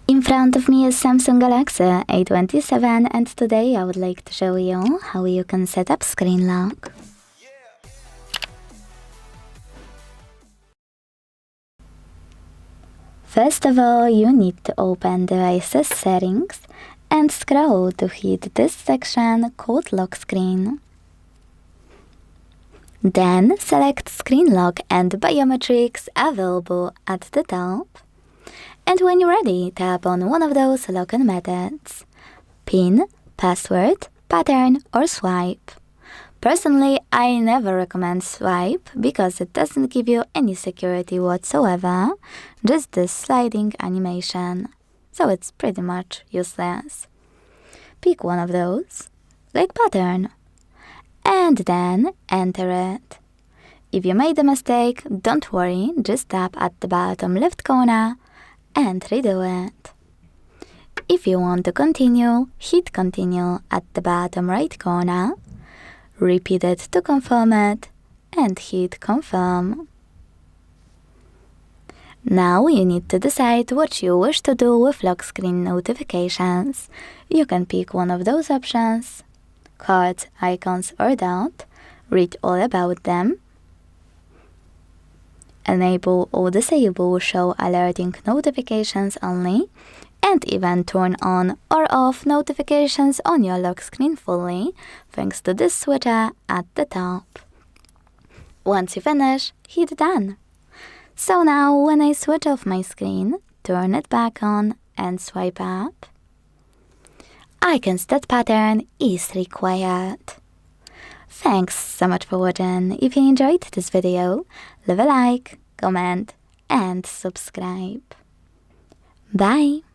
In front of me is Samsung Galaxy A27 and today I would like to show you how you can set up screen lock. First of all, you need to open Devices Settings and scroll to hit this section called Lock Screen. Then select Screen Lock and Biometrics available at the top. And when you're ready, tap on one of those login methods: PIN, password, pattern, or swipe. Personally, I never recommend swipe because it doesn't give you any security whatsoever, just this sliding animation, so it's pretty much useless. Pick one of those, like pattern, and then enter it. If you made a mistake, don't worry, just tap at the bottom left corner and redo it. If you want to continue, hit continue at the bottom right corner, repeat it to confirm it, and hit confirm. Now you need to decide what you wish to do with lock screen notifications. You can pick one of those options: cards, icons, or dot, read all about them, enable or disable show alerting notifications only, and even turn on or off notifications on your lock screen fully, thanks to this switcher at the top. Once you finish, hit done. So now when I switch off my screen, turn it back on and swipe up, icons that pattern is required. Thanks so much for watching. If you enjoyed this video, leave a like, comment, and subscribe. Bye!